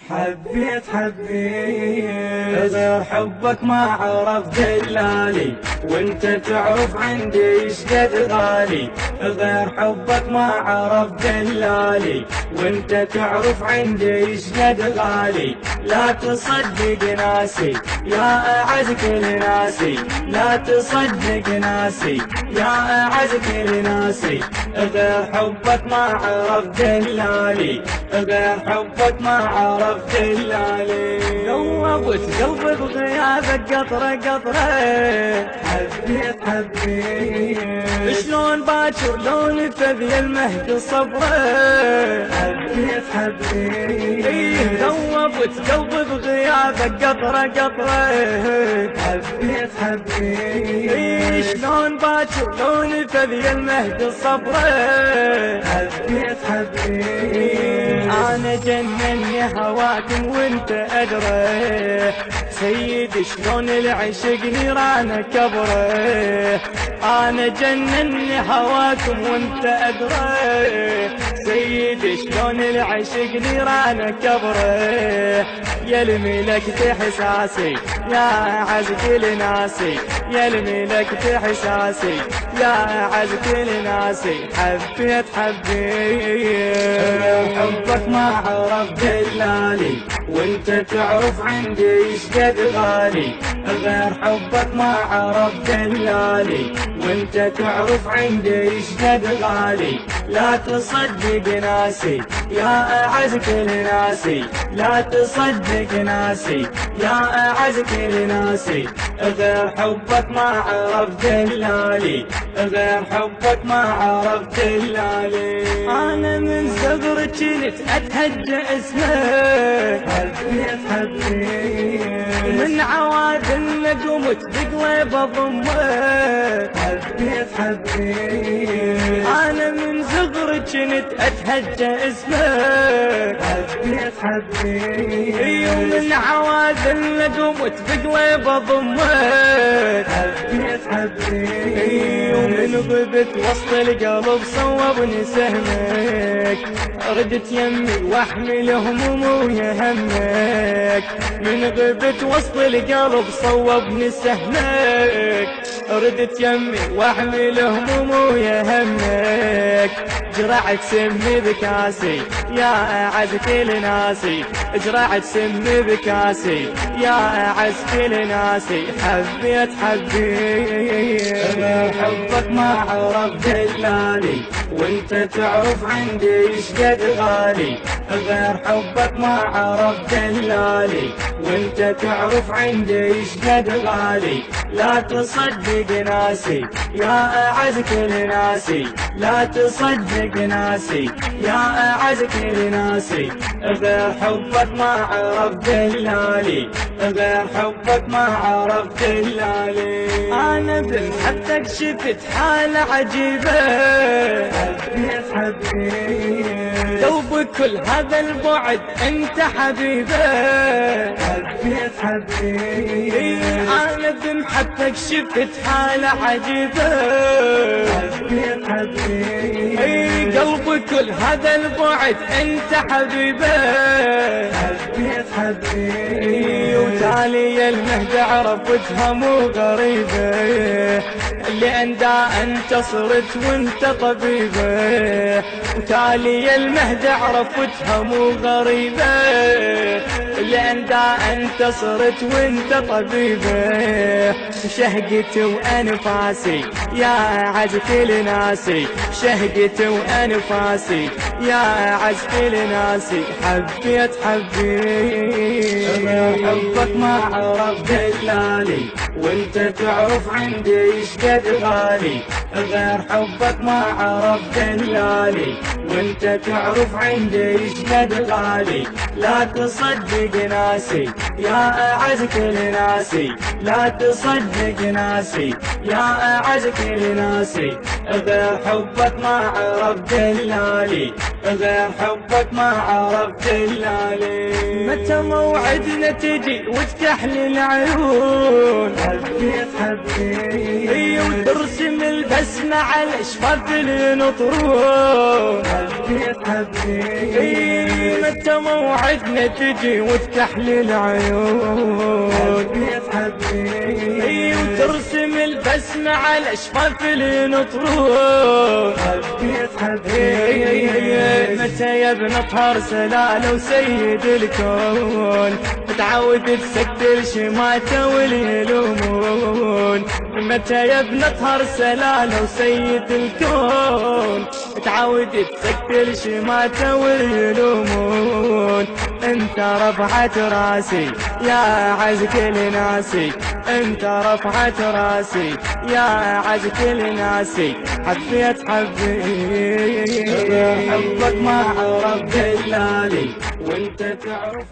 حبيت غير حبك ما عرف دلالي، وانت تعرف عندي ايش قد غالي. غير حبك ما عرف دلالي، وانت تعرف عندي ايش قد غالي. لا تصدق ناسي يا اعز كل ناسي، لا تصدق ناسي يا اعز كل ناسي. غير حبك ما عرف دلالي، غير حبك ما عرف دلالي. ذوبت قلبي بغيابك قطرة قطرة. حبيت شلون باكر لون ثدي المهد صبره. حبيت ذوبت قلبي بغيابك قطرة قطرة. حبيت شلون باكر لون ثدي المهد صبره. حبيت أنا جنني هواكم وانت أدري. سيدي شلون العشق نيرانه كبره. أنا جنني هواكم وانت أدري. سيدي شلون العشق نيرانه كبره. يا الملكت إحساسي يا أعز كل ناسي، يا الملكت إحساسي يا أعز كل ناسي. حبيت حبك ما عرف دلالي، وانت تعرف عندي ايش قد غالي. غير حبك ما عرف دلالي، وانت تعرف عندي ايش قد غالي. لا تصدق ناسي يا اعز كل ناسي، لا تصدق ناسي يا اعز كل ناسي. غير حبك ما عرف دلالي، غير حبك ما عرف دلالي. انا من صغري كنت اتهجى اسمك. حبيت من عوادم قمت بقلب اضمك. حبيت انا من صغري كنت اتهجى اسمك. حبيت ومن عوادم قمت بقلب اضمك. حبيت ومن غبت وسط القلب صوبني سهمك. ردت يمي واحمل همومي ويا همك. من غبت وسط القلب صوبني سهمك. ردت يمي واحمل همومي ويا همك. جرعت سمي بكاسي يا اعز كل ناسي، جرعت سمي بكاسي يا اعز كل ناسي. حبيت حبك ما عرف دلالي، وانت تعرف عندي ايش قد غالي. غير حبك ما عرف دلالي، وانت تعرف عندي ايش قد غالي. لا تصدق ناسي يا اعز كل ناسي، لا تصدق ناسي يا اعز كل ناسي. غير حبك ما عرف دلالي، غير حبك ما عرف دلالي. انا بمحبتك شفت حالة عجيبة. حبيت لو بكل هذا البعد انت حبيبه. حبيت انا بمحبتك شفت حالة عجيبة. حبيت قلبي كل هذا البعد انت حبيبه. حبيت وتالي المهد عرفتها مو غريبة. لأن دا أنت صرت وانت طبيبة. وتالي المهد عرفتها مو غريبة. لأن دا أنت صرت وانت طبيبة. شهقتي وأنفاسي يا أعز كل ناسي، شهقتي وأنفاسي يا أعز كل ناسي. حبيت حبك ما عرف دلالي، وانت تعرف عندي ايش قد غالي. غير حبك ما عرف دلالي، وانت تعرف عندي ايش قد غالي. لا تصدق ناسي يا اعز كل ناسي، لا تصدق ناسي يا اعز كل ناسي. غير حبك ما عرف دلالي، غير حبك ما عرف دلالي. متى موعدنا تجي وتكحلي العيون. حبيت وترسم البسمة على شفاف النطرون. متى موعدنا تجي وتكحلي العيون وترسم البسمة على اشفاف النطرون متى يا ابن طهر سلالة وسيد الكون تعود تسكت الشماتة واليلومون متى يا ابن طهر سلالة وسيد الكون تعود تسكت الشماتة واليلومون انت رفعت راسي يا عز كل ناسي انت رفعت راسي يا عز كل ناسي حبيت حبك ما عرف دلالي وانت تعرف